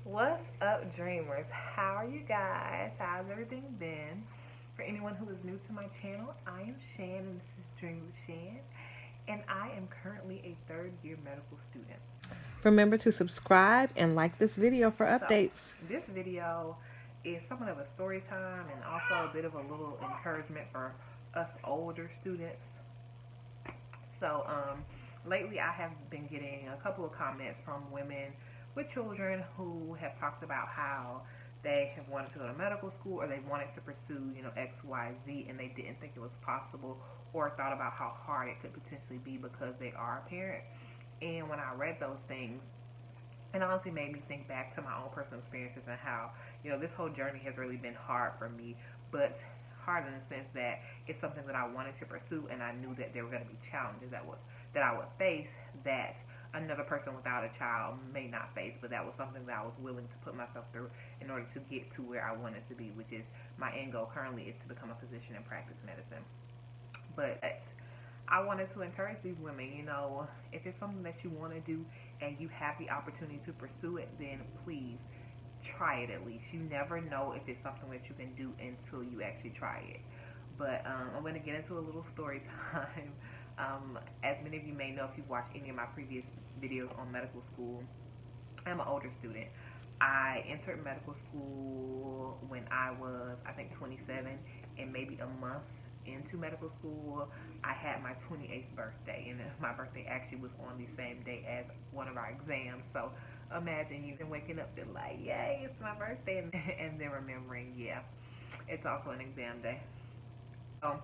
What's up, dreamers? How are you guys? How's everything been? For anyone who is new to my channel, I am Shan, and this is Dream with Shan, and I am currently a third year medical student. Remember to subscribe and like this video for So, updates. this video is somewhat of a story time and also a bit of a little encouragement for us older students. So, lately I have been getting a couple of comments from women with children who have talked about how they have wanted to go to medical school or they wanted to pursue, X, Y, Z, and they didn't think it was possible or thought about how hard it could potentially be because they are a parent. And when I read those things, it honestly made me think back to my own personal experiences and how, this whole journey has really been hard for me, but hard in the sense that it's something that I wanted to pursue, and I knew that there were going to be challenges that I would face that another person without a child may not face, but that was something that I was willing to put myself through in order to get to where I wanted to be, which is my end goal currently is to become a physician and practice medicine. But I wanted to encourage these women, if it's something that you want to do and you have the opportunity to pursue it, then please try it at least. You never know if it's something that you can do until you actually try it. But I'm going to get into a little story time. As many of you may know if you've watched any of my previous videos on medical school, I'm an older student. I entered medical school when I was, I think, 27, and maybe a month into medical school, I had my 28th birthday, and my birthday actually was on the same day as one of our exams. So imagine you waking up and like, yay, it's my birthday, and then remembering, yeah, it's also an exam day. So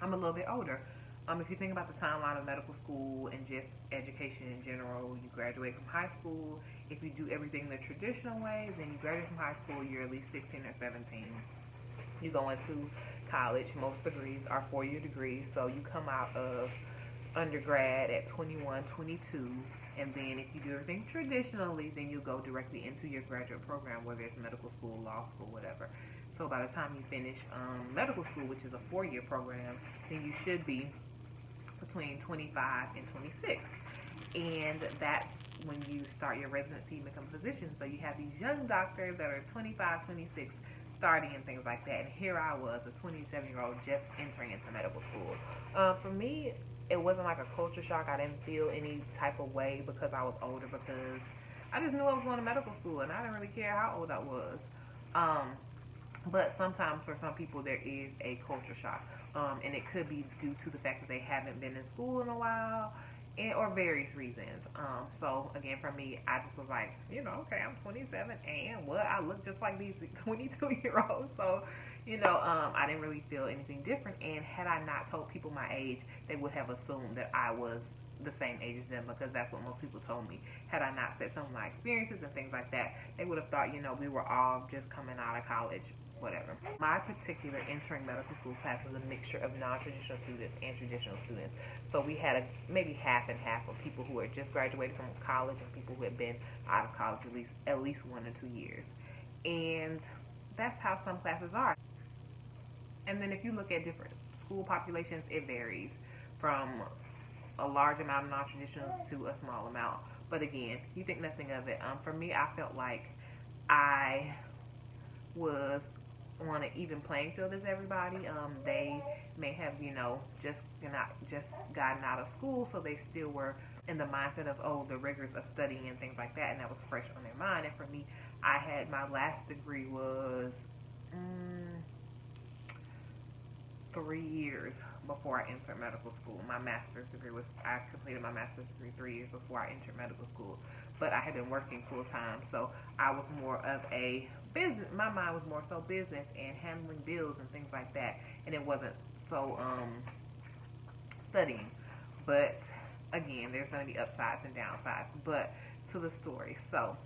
I'm a little bit older. If you think about the timeline of medical school and just education in general, you graduate from high school. If you do everything the traditional way, then you graduate from high school, you're at least 16 or 17. You go into college. Most degrees are 4-year degrees, so you come out of undergrad at 21, 22, and then if you do everything traditionally, then you go directly into your graduate program, whether it's medical school, law school, whatever. So by the time you finish medical school, which is a 4-year program, then you should be between 25 and 26. And that's when you start your residency and become a physician. So you have these young doctors that are 25, 26, starting and things like that. And here I was, a 27-year-old just entering into medical school. For me, it wasn't like a culture shock. I didn't feel any type of way because I was older, because I just knew I was going to medical school and I didn't really care how old I was. But sometimes for some people there is a culture shock, and it could be due to the fact that they haven't been in school in a while, or various reasons. So again, for me, I just was like, okay, I'm 27, and what? I look just like these 22-year-olds. So, I didn't really feel anything different. And had I not told people my age, they would have assumed that I was the same age as them, because that's what most people told me. Had I not said some of my experiences and things like that, they would have thought, we were all just coming out of college, whatever. My particular entering medical school class was a mixture of non-traditional students and traditional students. So we had maybe half and half of people who had just graduated from college and people who had been out of college at least 1 or 2 years. And that's how some classes are. And then if you look at different school populations, it varies from a large amount of non-traditionals to a small amount. But again, you think nothing of it. For me, I felt like I was on an even playing field as everybody. They may have, just gotten out of school, so they still were in the mindset of, the rigors of studying and things like that, and that was fresh on their mind. And for me, I had my last degree was 3 years before I entered medical school. My master's degree I completed my master's degree 3 years before I entered medical school. But I had been working full time, so I was more of a business. My mind was more so business and handling bills and things like that, and it wasn't so studying. But again, there's going to be upsides and downsides. But to the story. So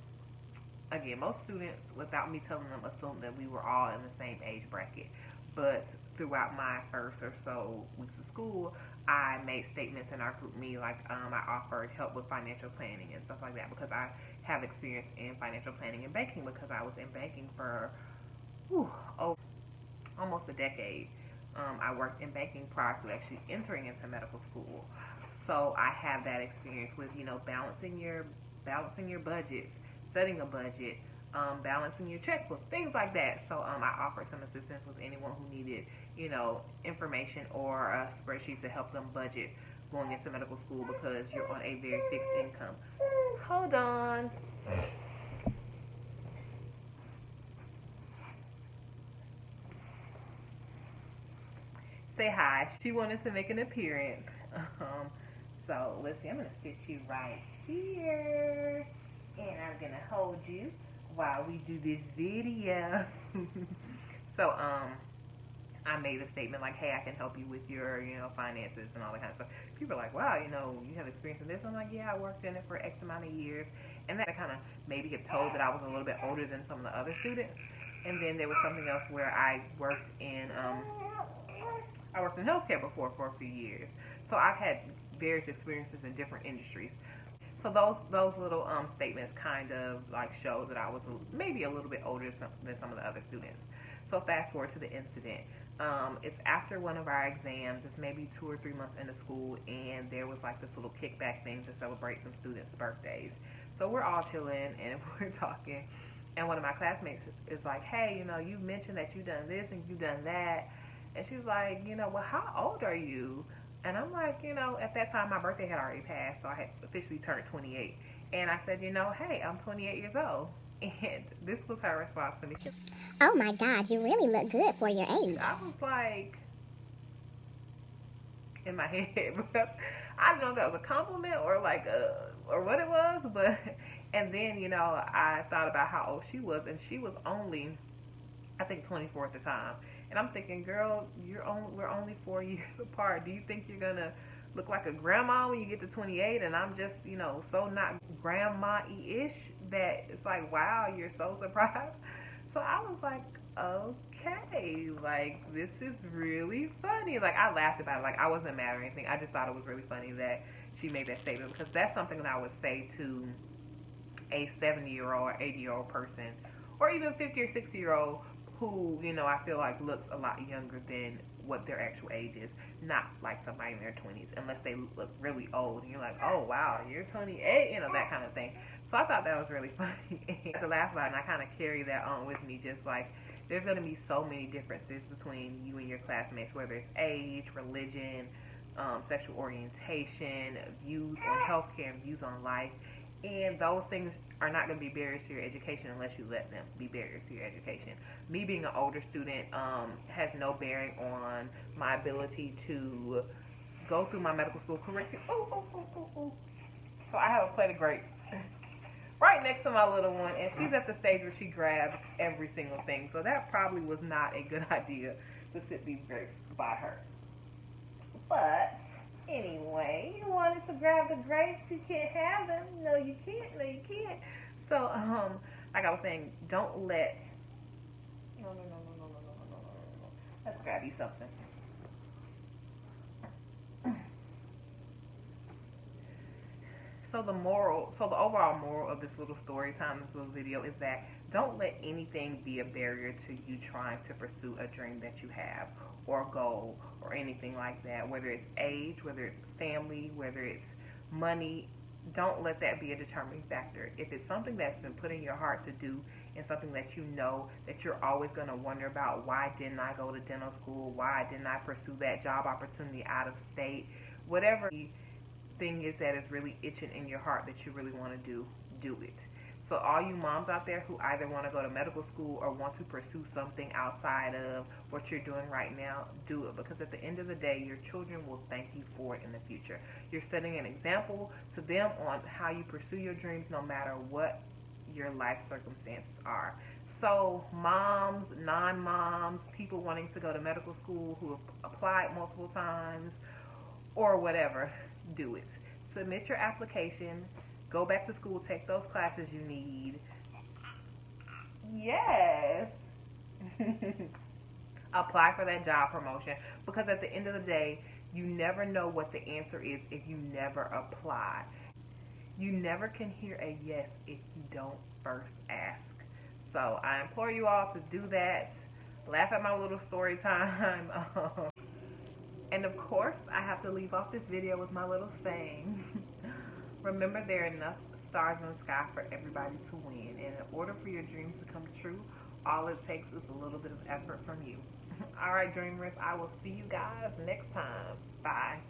again, most students, without me telling them, assumed that we were all in the same age bracket. But throughout my first or so weeks of school, I made statements in our group me, like I offered help with financial planning and stuff like that, because I have experience in financial planning and banking, because I was in banking for almost a decade. I worked in banking prior to actually entering into medical school. So I have that experience with, balancing your budgets, setting a budget, balancing your checkbook, things like that. So I offered some assistance with anyone who needed, information or a spreadsheet to help them budget going into medical school because you're on a very fixed income. Hold on. Say hi. She wanted to make an appearance. So let's see. I'm gonna sit you right here, and I'm gonna hold you while we do this video. So I made a statement like, hey, I can help you with your finances and all that kind of stuff. People are like, wow, you have experience in this. I'm like, yeah, I worked in it for X amount of years, and that kind of maybe get told that I was a little bit older than some of the other students. And then there was something else where I worked in healthcare before for a few years. So I've had various experiences in different industries. So those little statements kind of like show that I was maybe a little bit older than some of the other students. So fast forward to the incident. It's after one of our exams. It's maybe 2 or 3 months into school, and there was like this little kickback thing to celebrate some students' birthdays. So we're all chilling and we're talking, and one of my classmates is like, hey, you mentioned that you done this and you done that. And she's like, well, how old are you? And I'm like, at that time my birthday had already passed, so I had officially turned 28. And I said, hey, I'm 28 years old. And this was her response to me. Oh my God, you really look good for your age. I was like, in my head, but I don't know if that was a compliment or like or what it was, but and then I thought about how old she was, and she was only, I think, 24 at the time. And I'm thinking, girl, we're only 4 years apart. Do you think you're gonna look like a grandma when you get to 28? And I'm just, so not grandma-ish that it's like, wow, you're so surprised. So I was like, okay, like this is really funny. Like I laughed about it. Like I wasn't mad or anything. I just thought it was really funny that she made that statement, because that's something that I would say to a 70-year-old or 80-year-old person, or even 50 or 60-year-old who, I feel like looks a lot younger than what their actual age is. Not like somebody in their 20s, unless they look really old and you're like, oh wow, you're 28, that kind of thing. So I thought that was really funny. And to laugh about it, and I kind of carry that on with me, just like there's going to be so many differences between you and your classmates, whether it's age, religion, sexual orientation, views on healthcare, and views on life. And those things are not going to be barriers to your education unless you let them be barriers to your education. Me being an older student has no bearing on my ability to go through my medical school curriculum. So I have a plate of grapes right next to my little one, and she's at the stage where she grabs every single thing. So that probably was not a good idea to sit these grapes by her. But anyway, you wanted to grab the grapes, you can't have them. No, you can't. No, you can't. So, like I was saying, don't let. No. Let's grab you something. So the overall moral of this little story time, this little video, is that don't let anything be a barrier to you trying to pursue a dream that you have, or a goal, or anything like that. Whether it's age, whether it's family, whether it's money, don't let that be a determining factor. If it's something that's been put in your heart to do, and something that that you're always going to wonder about, why didn't I go to dental school? Why didn't I pursue that job opportunity out of state? Whatever thing is that is really itching in your heart that you really want to do it. So all you moms out there who either want to go to medical school or want to pursue something outside of what you're doing right now, do it, because at the end of the day, your children will thank you for it in the future. You're setting an example to them on how you pursue your dreams no matter what your life circumstances are. So moms, non-moms, people wanting to go to medical school who have applied multiple times or whatever, do it. Submit your application. Go back to school. Take those classes you need. Yes. Apply for that job promotion, because at the end of the day, you never know what the answer is if you never apply. You never can hear a yes if you don't first ask. So I implore you all to do that. Laugh at my little story time. And of course, I have to leave off this video with my little saying. Remember, there are enough stars in the sky for everybody to win. And in order for your dreams to come true, all it takes is a little bit of effort from you. All right, dreamers, I will see you guys next time. Bye.